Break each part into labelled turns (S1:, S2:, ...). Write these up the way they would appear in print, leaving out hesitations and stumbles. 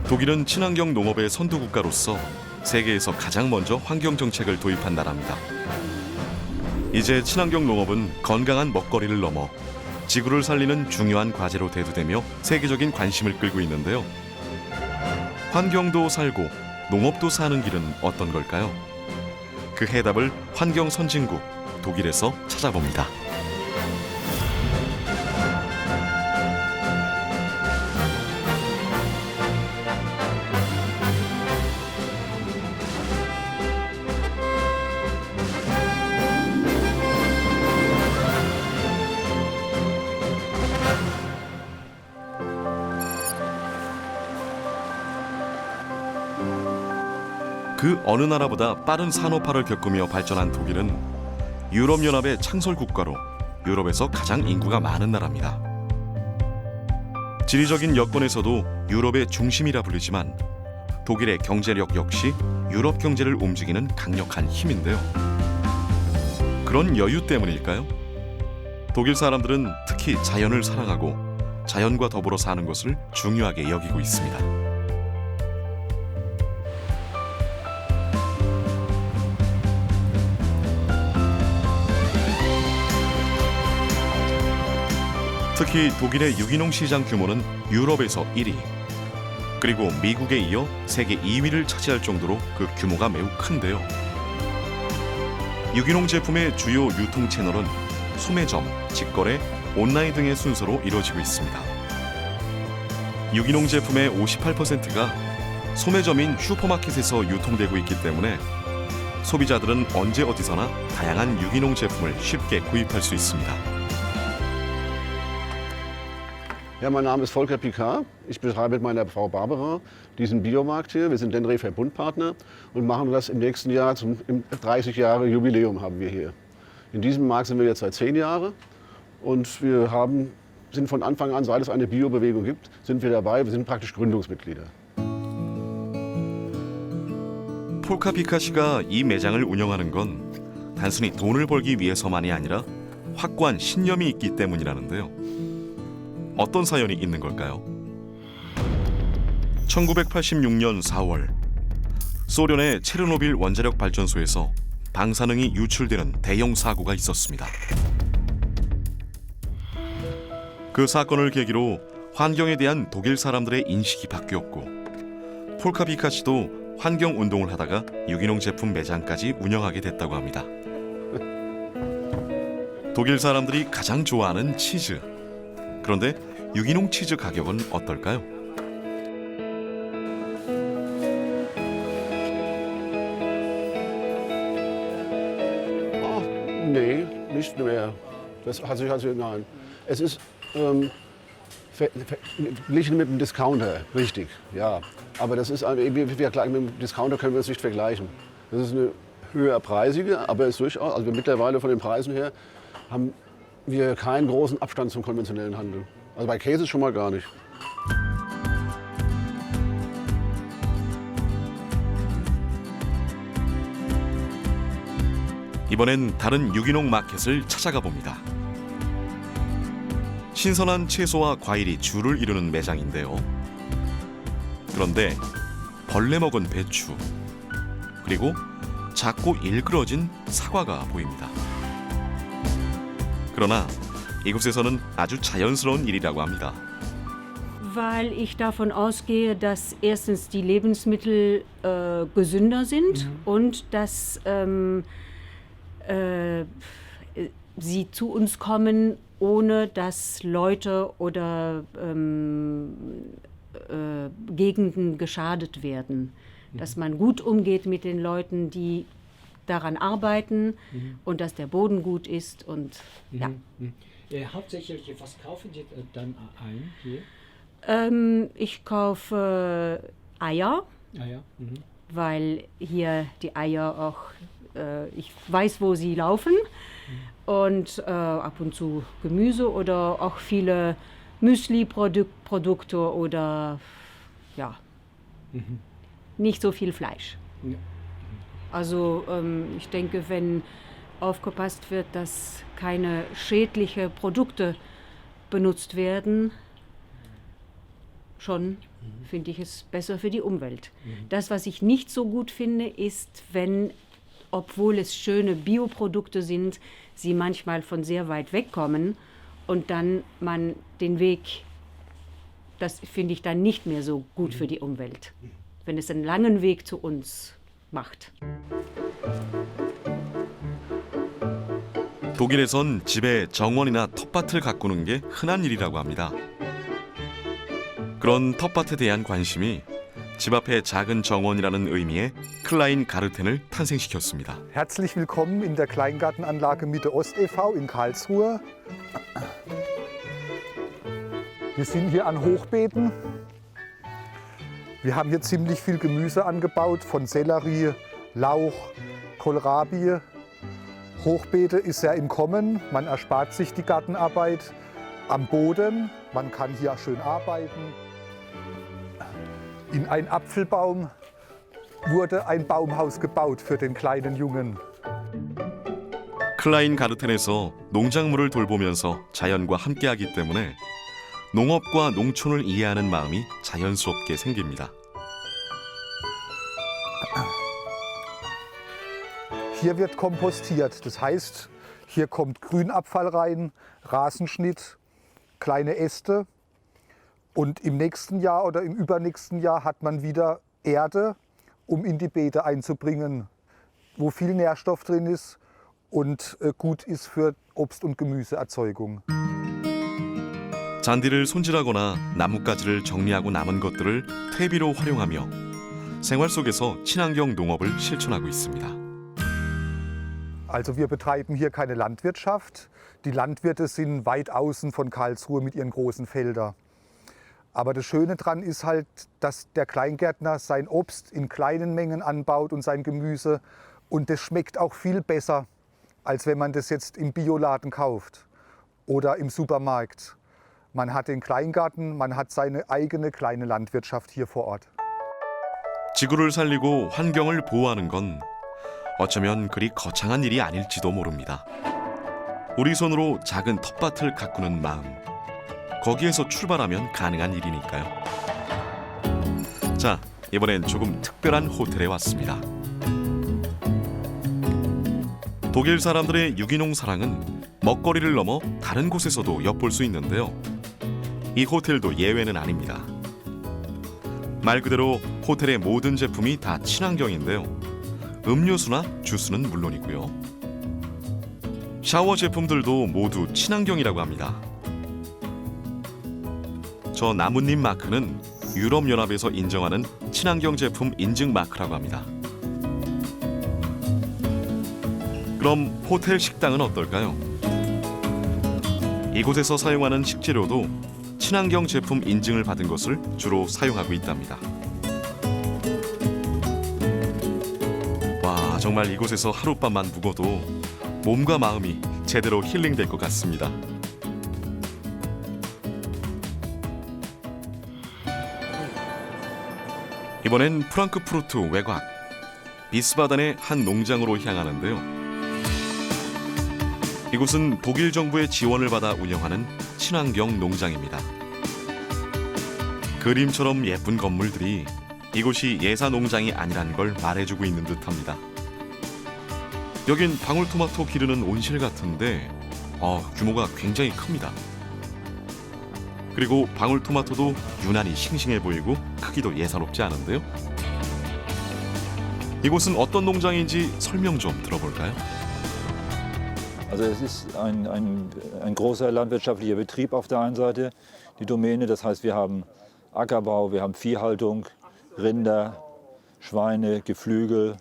S1: 독일은 친환경 농업의 선두 국가로서 세계에서 가장 먼저 환경 정책을 도입한 나라입니다. 이제 친환경 농업은 건강한 먹거리를 넘어 지구를 살리는 중요한 과제로 대두되며 세계적인 관심을 끌고 있는데요. 환경도 살고 농업도 사는 길은 어떤 걸까요? 그 해답을 환경 선진국 독일에서 찾아봅니다. 그 어느 나라보다 빠른 산업화를 겪으며 발전한 독일은 유럽연합의 창설 국가로 유럽에서 가장 인구가 많은 나라입니다. 지리적인 여건에서도 유럽의 중심이라 불리지만 독일의 경제력 역시 유럽 경제를 움직이는 강력한 힘인데요. 그런 여유 때문일까요? 독일 사람들은 특히 자연을 사랑하고 자연과 더불어 사는 것을 중요하게 여기고 있습니다. 특히 독일의 유기농 시장 규모는 유럽에서 1위, 그리고 미국에 이어 세계 2위를 차지할 정도로 그 규모가 매우 큰데요. 유기농 제품의 주요 유통 채널은 소매점, 직거래, 온라인 등의 순서로 이루어지고 있습니다. 유기농 제품의 58%가 소매점인 슈퍼마켓에서 유통되고 있기 때문에 소비자들은 언제 어디서나 다양한 유기농 제품을 쉽게 구입할 수 있습니다.
S2: Ja, mein Name ist Volker Picard. Ich betreibe mit meiner Frau Barbara diesen Biomarkt hier. Wir sind Denry Verbundpartner und machen das im nächsten Jahr im 30 Jahre Jubiläum haben wir hier. In diesem Markt sind wir jetzt seit 10 Jahren und wir sind von Anfang an, seit es eine Biobewegung gibt, sind wir dabei. Wir sind praktisch Gründungsmitglieder.
S1: 폴카 피카 씨가 이 매장을 운영하는 건 단순히 돈을 벌기 위해서만이 아니라 확고한 신념이 있기 때문이라는데요. 어떤 사연이 있는 걸까요? 1986년 4월 소련의 체르노빌 원자력 발전소에서 방사능이 유출되는 대형 사고가 있었습니다. 그 사건을 계기로 환경에 대한 독일 사람들의 인식이 바뀌었고 폴카 피카 씨도 환경 운동을 하다가 유기농 제품 매장까지 운영하게 됐다고 합니다. 독일 사람들이 가장 좋아하는 치즈. 그런데 유기농 치즈 가격은 어떨까요?
S2: Oh, nee, nicht mehr. Das hat sich nein. Es ist verglichen mit dem Discounter, richtig, ja. Aber das ist mit dem Discounter können wir es nicht vergleichen. Das ist eine höherpreisige, aber ist durchaus, also mittlerweile von den Preisen her haben wir keinen großen Abstand zum konventionellen Handel. Also bei Käse schon mal gar nicht.
S1: 이번엔 다른 유기농 마켓을 찾아가 봅니다. 신선한 채소와 과일이 줄을 이루는 매장인데요. 그런데 벌레 먹은 배추, 그리고 작고 일그러진 사과가 보입니다. 그러나 이곳에서는 아주 자연스러운 일이라고 합니다.
S3: Weil ich davon ausgehe, dass erstens die Lebensmittel gesünder sind und dass sie zu uns kommen, ohne dass Leute oder Gegenden geschadet werden. Dass man gut umgeht mit den Leuten, die daran arbeiten und dass der Boden gut ist und ja.
S4: Hauptsächlich, was kaufen Sie dann ein hier?
S3: Ich kaufe Eier,
S4: Ah ja.
S3: weil hier die Eier auch, ich weiß, wo sie laufen und ab und zu Gemüse oder auch viele Müsli-Produkte oder ja, nicht so viel Fleisch.
S4: Ja.
S3: Also ich denke, wenn aufgepasst wird, dass keine schädlichen Produkte benutzt werden, schon finde ich es besser für die Umwelt. Das, was ich nicht so gut finde, ist, wenn, obwohl es schöne Bioprodukte sind, sie manchmal von sehr weit weg kommen und dann man den Weg, das finde ich dann nicht mehr so gut für die Umwelt, wenn es einen langen Weg zu uns macht.
S1: 독일에선 집에 정원이나 텃밭을 가꾸는 게 흔한 일이라고 합니다. 그런 텃밭에 대한 관심이 집 앞에 작은 정원이라는 의미의 클라인 가르텐을 탄생시켰습니다.
S5: Herzlich willkommen in der Kleingartenanlage Mitte Ost e.V. in Karlsruhe. Wir sind hier an Hochbeeten. Wir haben hier ziemlich viel Gemüse angebaut, von Sellerie, Lauch, Kohlrabi. Hochbeete ist ja im Kommen, man erspart sich die Gartenarbeit am Boden, man kann hier schön arbeiten. In einen Apfelbaum wurde ein Baumhaus gebaut für den kleinen Jungen.
S1: 클라인 가르텐에서 농작물을 돌보면서 자연과 함께하기 때문에 농업과 농촌을 이해하는 마음이 자연스럽게 생깁니다.
S5: Hier wird kompostiert, das heißt, hier kommt Grünabfall rein, Rasenschnitt, kleine Äste und im nächsten Jahr oder im übernächsten Jahr hat man wieder Erde, um in die Beete einzubringen, wo viel Nährstoff drin ist und gut ist für Obst- und Gemüseerzeugung.
S1: 잔디를 손질하거나 나뭇가지를 정리하고 남은 것들을 퇴비로 활용하며 생활 속에서 친환경 농업을 실천하고 있습니다.
S5: Also wir betreiben hier keine Landwirtschaft. Die Landwirte sind weit außen von Karlsruhe mit ihren großen Feldern. Aber das Schöne daran ist halt, dass der Kleingärtner sein Obst in kleinen Mengen anbaut und sein Gemüse. Und das schmeckt auch viel besser, als wenn man das jetzt im Bioladen kauft oder im Supermarkt. Man hat den Kleingarten, man hat seine eigene kleine Landwirtschaft hier vor Ort.
S1: 지구를 살리고 환경을 보호하는 건 어쩌면 그리 거창한 일이 아닐지도 모릅니다. 우리 손으로 작은 텃밭을 가꾸는 마음, 거기에서 출발하면 가능한 일이니까요. 자, 이번엔 조금 특별한 호텔에 왔습니다. 독일 사람들의 유기농 사랑은 먹거리를 넘어 다른 곳에서도 엿볼 수 있는데요. 이 호텔도 예외는 아닙니다. 말 그대로 호텔의 모든 제품이 다 친환경인데요. 음료수나 주스는 물론이고요. 샤워 제품들도 모두 친환경이라고 합니다. 저 나뭇잎 마크는 유럽연합에서 인정하는 친환경 제품 인증 마크라고 합니다. 그럼 호텔 식당은 어떨까요? 이곳에서 사용하는 식재료도 친환경 제품 인증을 받은 것을 주로 사용하고 있답니다. 와, 정말 이곳에서 하룻밤만 묵어도 몸과 마음이 제대로 힐링될 것 같습니다. 이번엔 프랑크푸르트 외곽 비스바덴의 한 농장으로 향하는데요. 이곳은 독일 정부의 지원을 받아 운영하는 친환경 농장입니다. 그림처럼 예쁜 건물들이 이곳이 예사 농장이 아니란 걸 말해주고 있는 듯합니다. 여긴 방울토마토 기르는 온실 같은데 규모가 굉장히 큽니다. 그리고 방울토마토도 유난히 싱싱해 보이고 크기도 예사롭지 않은데요. 이곳은 어떤 농장인지 설명 좀 들어볼까요?
S6: Also es ist ein großer landwirtschaftlicher Betrieb auf der einen Seite, die Domäne. Das heißt, wir haben Ackerbau, wir haben Viehhaltung, Rinder, Schweine, Geflügel.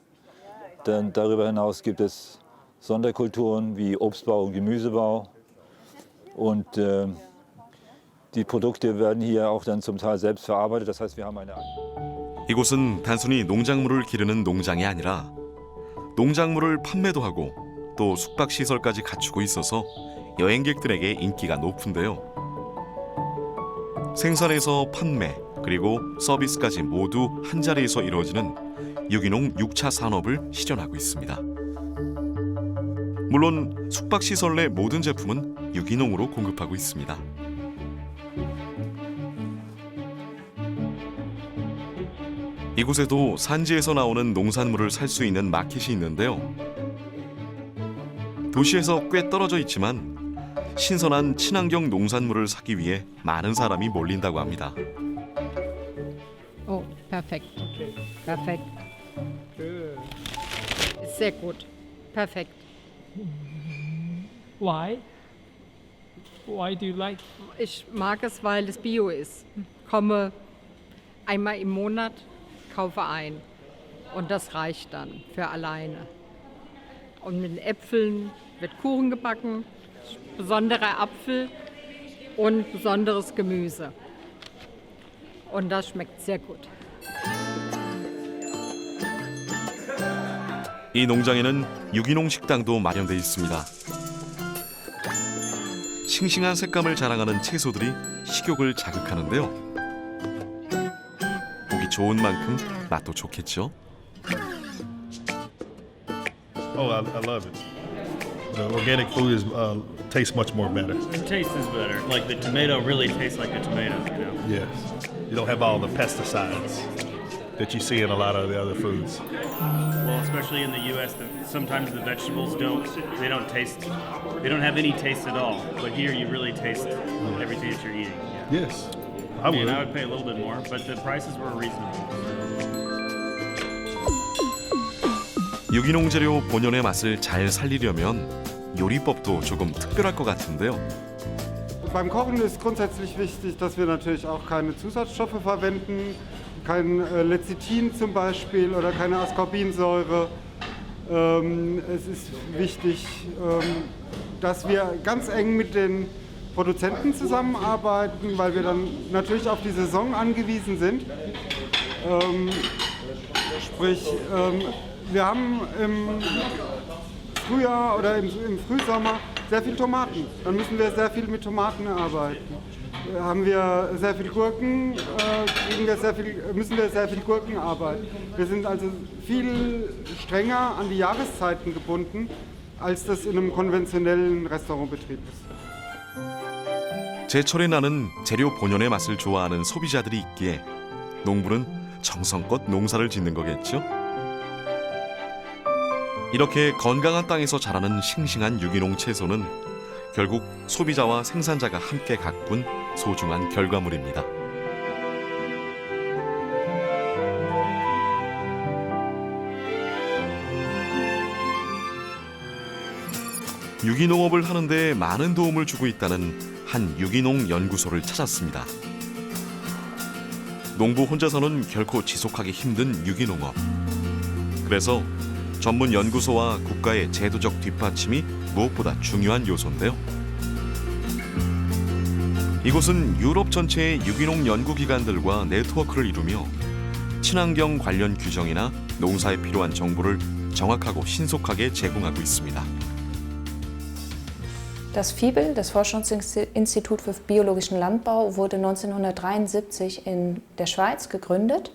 S6: Dann darüber hinaus gibt es Sonderkulturen wie Obstbau und Gemüsebau. Und die Produkte werden hier auch dann zum Teil selbst verarbeitet. Das heißt, wir haben eine...
S1: 이곳은 단순히 농작물을 기르는 농장이 아니라 농작물을 판매도 하고 또 숙박시설까지 갖추고 있어서 여행객들에게 인기가 높은데요. 생산에서 판매 그리고 서비스까지 모두 한자리에서 이루어지는 유기농 6차 산업을 실현하고 있습니다. 물론 숙박시설 내 모든 제품은 유기농으로 공급하고 있습니다. 이곳에도 산지에서 나오는 농산물을 살 수 있는 마켓이 있는데요. 도시에서 꽤 떨어져 있지만 신선한 친환경 농산물을 사기 위해 많은 사람이 몰린다고 합니다.
S7: Oh, perfekt. Perfekt. Ist sehr gut. Perfekt.
S8: Why? Why do you like?
S7: Ich mag es, weil es Bio ist. Komme einmal im Monat, kaufe ein. Und das reicht dann für alleine. Und mit den Äpfeln wird Kuchen gebacken, besonderer Apfel und besonderes Gemüse. Und das schmeckt sehr gut.
S1: 이 농장에는 유기농 식당도 마련돼 있습니다. 싱싱한 색감을 자랑하는 채소들이 식욕을 자극하는데요. 보기 좋은 만큼 맛도 좋겠죠.
S9: Oh, I love it. The organic food is tastes much more better.
S10: The taste is better. Like the tomato really tastes like a tomato, you know?
S9: Yes, you don't have all the pesticides that you see in a lot of the other foods.
S10: Well, especially in the U.S., sometimes the vegetables don't have any taste at all. But here you really taste everything that you're eating. Yeah.
S9: Yes, I would.
S10: I would pay a little bit more, but the prices were reasonable.
S1: 유기농 재료 본연의 맛을 잘 살리려면 요리법도 조금 특별할 것 같은데요.
S11: Beim Kochen ist grundsätzlich wichtig, dass wir natürlich auch keine Zusatzstoffe verwenden, kein Lecithin zum Beispiel oder keine Ascorbinsäure. Es ist wichtig, dass wir ganz eng mit den Produzenten zusammenarbeiten, weil wir dann natürlich auf die Saison angewiesen sind. Sprich, wir haben im Frühjahr oder im Frühsommer sehr viel Tomaten. Dann müssen wir sehr viel mit Tomaten arbeiten. Haben wir sehr viel Gurken, müssen wir sehr viel Gurken arbeiten. Wir sind also viel strenger an die Jahreszeiten gebunden, als das in einem konventionellen Restaurantbetrieb ist.
S1: 제철에 나는 재료 본연의 맛을 좋아하는 소비자들이 있기에 농부는 정성껏 농사를 짓는 거겠죠. 이렇게 건강한 땅에서 자라는 싱싱한 유기농 채소는 결국 소비자와 생산자가 함께 가꾼 소중한 결과물입니다. 유기농업을 하는 데 많은 도움을 주고 있다는 한 유기농 연구소를 찾았습니다. 농부 혼자서는 결코 지속하기 힘든 유기농업. 그래서 전문 연구소와 국가의 제도적 뒷받침이 무엇보다 중요한 요소인데요. 이곳은 유럽 전체의 유기농 연구기관들과 네트워크를 이루며 친환경 관련 규정이나 농사에 필요한 정보를 정확하고 신속하게 제공하고 있습니다.
S12: Das FIBEL, das Forschungsinstitut für biologischen Landbau, wurde 1973 in der Schweiz gegründet.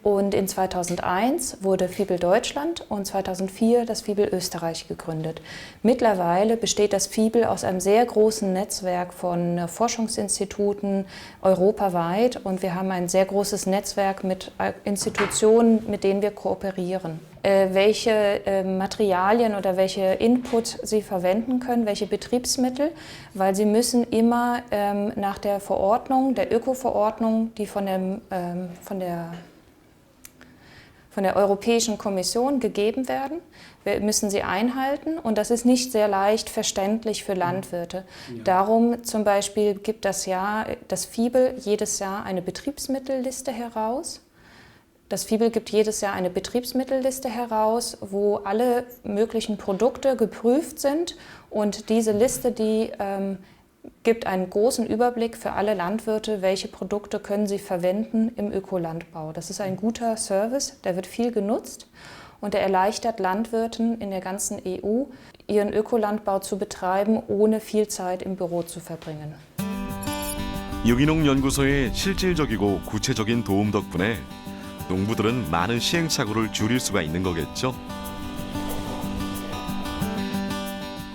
S12: Und in 2001 wurde FIBEL Deutschland und 2004 das FIBEL Österreich gegründet. Mittlerweile besteht das FIBEL aus einem sehr großen Netzwerk von Forschungsinstituten europaweit und wir haben ein sehr großes Netzwerk mit Institutionen, mit denen wir kooperieren. Welche Materialien oder welche Input Sie verwenden können, welche Betriebsmittel, weil Sie müssen immer nach der Verordnung, der Öko-Verordnung, die von der Europäischen Kommission gegeben werden. Wir müssen sie einhalten und das ist nicht sehr leicht verständlich für Landwirte. Ja. Darum zum Beispiel gibt das FIBEL jedes Jahr eine Betriebsmittelliste heraus. Das FIBEL gibt jedes Jahr eine Betriebsmittelliste heraus, wo alle möglichen Produkte geprüft sind und diese Liste, die gibt einen großen Überblick für alle Landwirte, welche Produkte können sie verwenden im Ökolandbau. Das ist ein guter Service, der wird viel genutzt und der erleichtert Landwirten in der ganzen EU, ihren Ökolandbau zu betreiben, ohne viel Zeit im Büro zu verbringen.
S1: 유기농 연구소의 실질적이고 구체적인 도움 덕분에 농부들은 많은 시행착오를 줄일 수가 있는 거겠죠.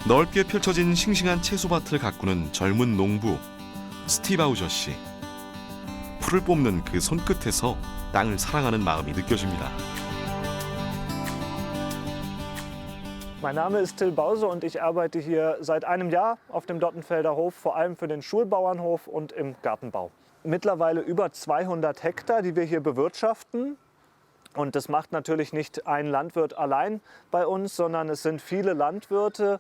S1: 넓게 펼쳐진 싱싱한 채소밭을 가꾸는 젊은 농부 스티브 아우저 씨. 풀을 뽑는 그 손끝에서 땅을 사랑하는 마음이 느껴집니다.
S13: Mein Name ist Till Bause und ich arbeite hier seit einem Jahr auf dem Dottenfelder Hof, vor allem für den Schulbauernhof und im Gartenbau. Mittlerweile über 200 Hektar, die wir hier bewirtschaften. Und das macht natürlich nicht ein Landwirt allein bei uns, sondern es sind viele Landwirte.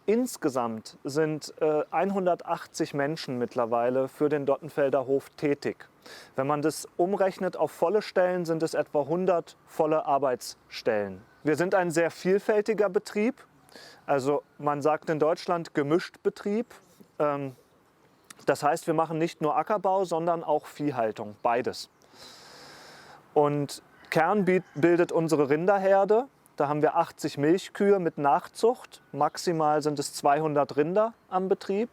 S13: Insgesamt sind 180 Menschen mittlerweile für den Dottenfelder Hof tätig. Wenn man das umrechnet auf volle Stellen, sind es etwa 100 volle Arbeitsstellen. Wir sind ein sehr vielfältiger Betrieb. Also man sagt in Deutschland gemischt Betrieb. Das heißt, wir machen nicht nur Ackerbau, sondern auch Viehhaltung, beides. Und Kern bildet unsere Rinderherde. Da haben wir 80 Milchkühe mit Nachzucht. Maximal sind es 200 Rinder am Betrieb.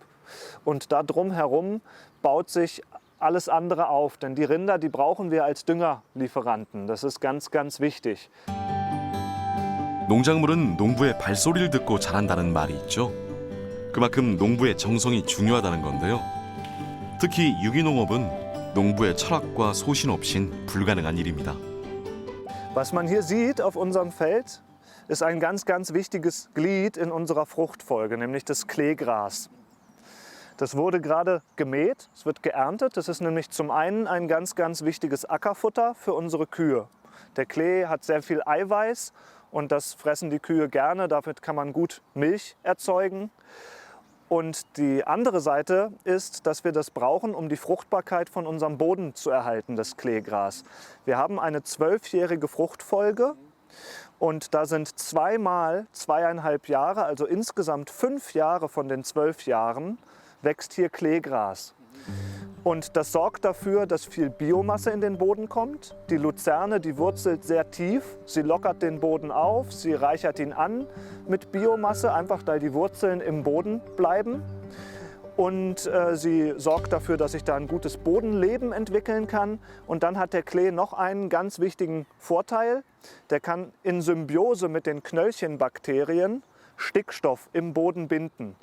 S13: Und da drumherum baut sich alles andere auf. Denn die Rinder, die brauchen wir als Düngerlieferanten. Das ist ganz, ganz wichtig.
S1: 농작물은 농부의 발소리를 듣고 자란다는 말이 있죠. 그만큼 농부의 정성이 중요하다는 건데요. 특히 유기농업은 농부의 철학과 소신 없인 불가능한 일입니다.
S13: Was man hier sieht auf unserem Feld, ist ein ganz, ganz wichtiges Glied in unserer Fruchtfolge, nämlich das Kleegras. Das wurde gerade gemäht, es wird geerntet. Das ist nämlich zum einen ein ganz, ganz wichtiges Ackerfutter für unsere Kühe. Der Klee hat sehr viel Eiweiß und das fressen die Kühe gerne, damit kann man gut Milch erzeugen. Und die andere Seite ist, dass wir das brauchen, um die Fruchtbarkeit von unserem Boden zu erhalten, das Kleegras. Wir haben eine 12-jährige Fruchtfolge und da sind zweimal 2,5 Jahre, also insgesamt 5 Jahre von den 12 Jahren, wächst hier Kleegras. Und das sorgt dafür, dass viel Biomasse in den Boden kommt. Die Luzerne, die wurzelt sehr tief. Sie lockert den Boden auf, sie reichert ihn an mit Biomasse, einfach weil die Wurzeln im Boden bleiben. Und sie sorgt dafür, dass sich da ein gutes Bodenleben entwickeln kann. Und dann hat der Klee noch einen ganz wichtigen Vorteil. Der kann in Symbiose mit den Knöllchenbakterien Stickstoff im Boden binden.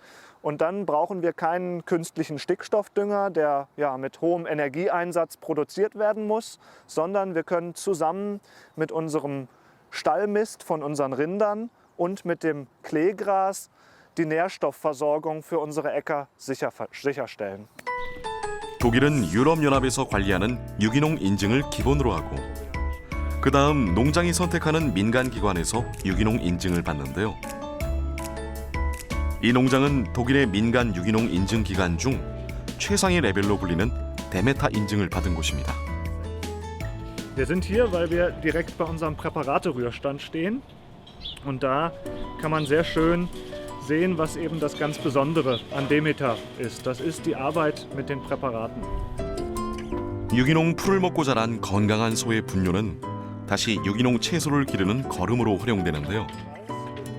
S13: Und dann brauchen wir keinen künstlichen Stickstoffdünger, der ja, mit hohem Energieeinsatz produziert werden muss, sondern wir können zusammen mit unserem Stallmist von unseren Rindern und mit dem Kleegras die Nährstoffversorgung für unsere Äcker sicherstellen.
S1: 독일은 유럽연합에서 관리하는 유기농 인증을 기본으로 하고 그 다음 농장이 선택하는 민간기관에서 유기농 인증을 받는데요. 이 농장은 독일의 민간 유기농 인증 기관 중 최상위 레벨로 불리는 데메타 인증을 받은 곳입니다.
S13: Wir sind hier, weil wir direkt bei unserem Präparaterührstand stehen. Und da kann man sehr schön sehen, was eben das ganz Besondere an Demeter ist. Das ist die Arbeit mit den Präparaten.
S1: 유기농 풀을 먹고 자란 건강한 소의 분뇨는 다시 유기농 채소를 기르는 거름으로 활용되는데요.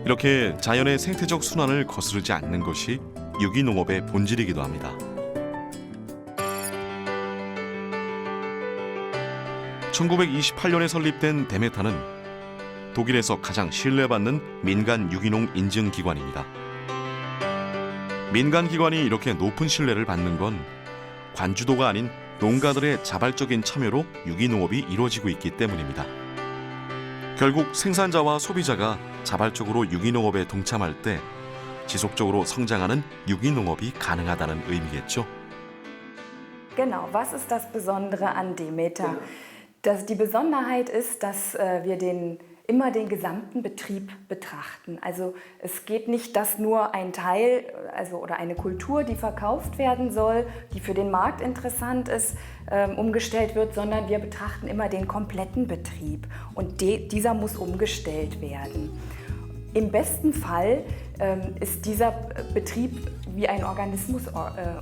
S1: 이렇게 자연의 생태적 순환을 거스르지 않는 것이 유기농업의 본질이기도 합니다. 1928년에 설립된 데메타는 독일에서 가장 신뢰받는 민간 유기농 인증 기관입니다. 민간 기관이 이렇게 높은 신뢰를 받는 건 관주도가 아닌 농가들의 자발적인 참여로 유기농업이 이루어지고 있기 때문입니다. 결국 생산자와 소비자가 자발적으로 유기농업에 동참할 때 지속적으로 성장하는 유기농업이 가능하다는 의미겠죠.
S14: Genau, was ist das Besondere an Demeter? Die Besonderheit ist, dass wir immer den gesamten Betrieb betrachten. Also es geht nicht, dass nur ein Teil oder eine Kultur, die verkauft werden soll, die für den Markt interessant ist, umgestellt wird, sondern wir betrachten immer den kompletten Betrieb und dieser muss umgestellt werden. Im besten Fall ist dieser Betrieb wie ein Organismus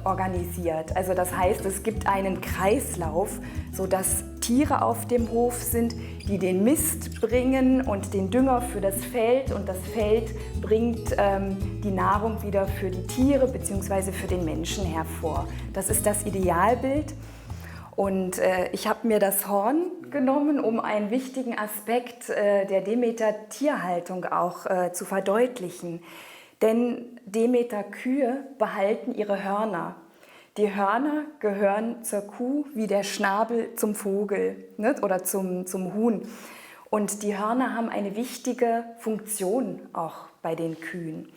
S14: organisiert. Also das heißt, es gibt einen Kreislauf, sodass Tiere auf dem Hof sind, die den Mist bringen und den Dünger für das Feld und das Feld bringt die Nahrung wieder für die Tiere bzw. für den Menschen hervor. Das ist das Idealbild. Und ich habe mir das Horn genommen, um einen wichtigen Aspekt der Demeter-Tierhaltung auch zu verdeutlichen. Denn Demeter-Kühe behalten ihre Hörner. Die Hörner gehören zur Kuh wie der Schnabel zum Vogel, ne? Oder zum Huhn. Und die Hörner haben eine wichtige Funktion auch bei den Kühen.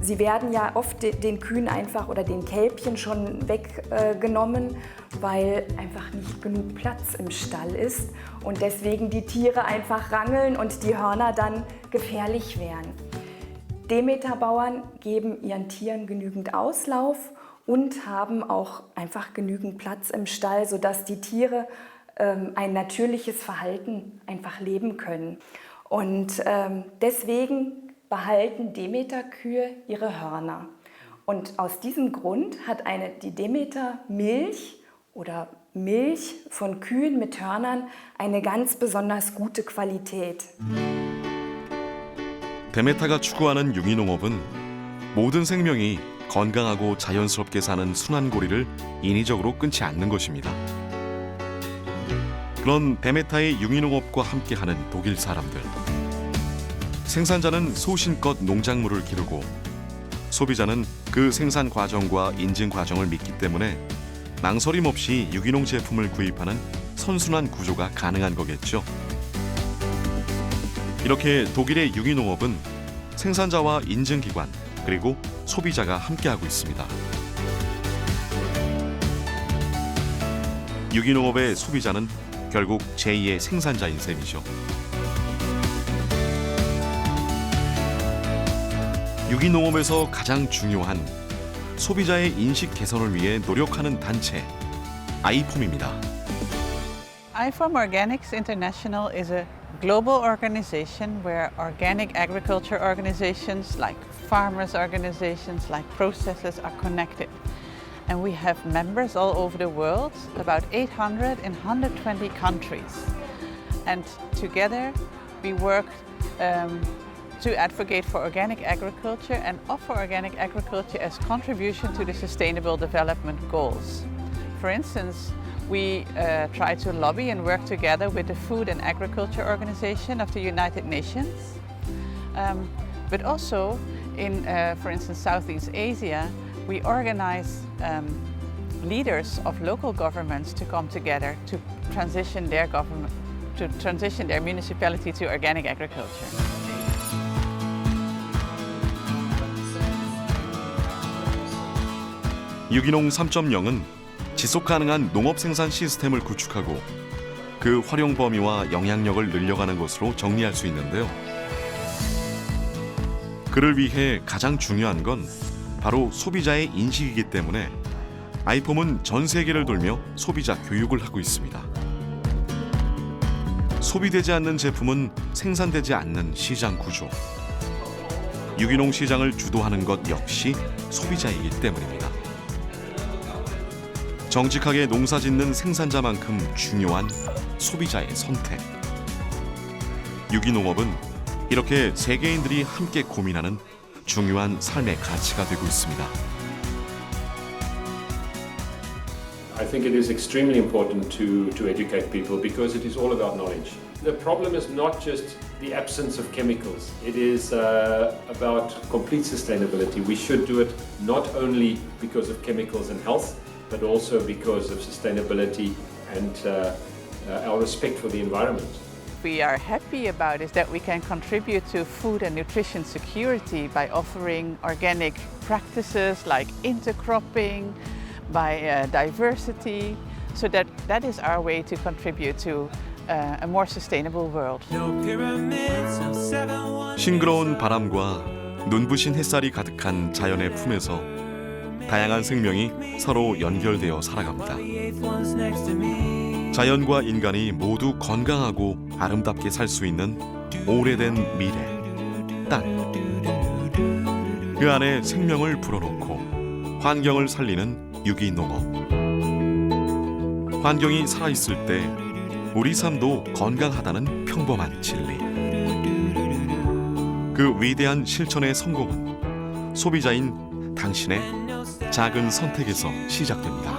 S14: Sie werden ja oft den Kühen einfach oder den Kälbchen schon weggenommen, weil einfach nicht genug Platz im Stall ist und deswegen die Tiere einfach rangeln und die Hörner dann gefährlich wären. Demeter-Bauern geben ihren Tieren genügend Auslauf und haben auch einfach genügend Platz im Stall, sodass die Tiere ein natürliches Verhalten einfach leben können. Und deswegen behalten Demeter-Kühe ihre Hörner. Und aus diesem Grund hat die Demeter-Milch oder Milch von Kühen mit Hörnern eine ganz besonders gute Qualität.
S1: 데메타가 추구하는 유기농업은 모든 생명이 건강하고 자연스럽게 사는 순환고리를 인위적으로 끊지 않는 것입니다. 그런 데메타의 유기농업과 함께하는 독일 사람들. 생산자는 소신껏 농작물을 기르고 소비자는 그 생산 과정과 인증 과정을 믿기 때문에 망설임 없이 유기농 제품을 구입하는 선순환 구조가 가능한 거겠죠. 이렇게 독일의 유기농업은 생산자와 인증기관 그리고 소비자가 함께하고 있습니다. 유기농업의 소비자는 결국 제2의 생산자인 셈이죠. 유기농업에서 가장 중요한 소비자의 인식 개선을 위해 노력하는 단체 아이폼입니다.
S15: IFOM Organics International is a global organization where organic agriculture organizations like farmers organizations like processors are connected. And we have members all over the world, about 800 in 120 countries. And together we work to advocate for organic agriculture and offer organic agriculture as contribution to the Sustainable Development Goals. For instance, we try to lobby and work together with the Food and Agriculture Organization of the United Nations. But also in, for instance, Southeast Asia, we organize leaders of local governments to come together to transition their government, to transition their municipality to organic agriculture.
S1: 유기농 3.0은 지속 가능한 농업 생산 시스템을 구축하고 그 활용 범위와 영향력을 늘려가는 것으로 정리할 수 있는데요. 그를 위해 가장 중요한 건 바로 소비자의 인식이기 때문에 아이폼은 전 세계를 돌며 소비자 교육을 하고 있습니다. 소비되지 않는 제품은 생산되지 않는 시장 구조. 유기농 시장을 주도하는 것 역시 소비자이기 때문입니다. 정직하게 농사짓는 생산자만큼 중요한 소비자의 선택. 유기농업은 이렇게 세계인들이 함께 고민하는 중요한 삶의 가치가 되고 있습니다.
S16: I think it is extremely important to educate people because it is all about knowledge. The problem is not just the absence of chemicals. It is about complete sustainability. We should do it not only because of chemicals and health, but also because of sustainability and our respect for the environment.
S15: We are happy about is that we can contribute to food and nutrition security by offering organic practices like intercropping, by diversity, so that is our way to contribute to a more sustainable world.
S1: 싱그러운 바람과 눈부신 햇살이 가득한 자연의 품에서 다양한 생명이 서로 연결되어 살아갑니다. 자연과 인간이 모두 건강하고 아름답게 살 수 있는 오래된 미래, 땅. 그 안에 생명을 불어넣고 환경을 살리는 유기농업. 환경이 살아있을 때 우리 삶도 건강하다는 평범한 진리. 그 위대한 실천의 성공은 소비자인 당신의 작은 선택에서 시작됩니다.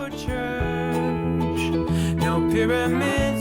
S17: pyramid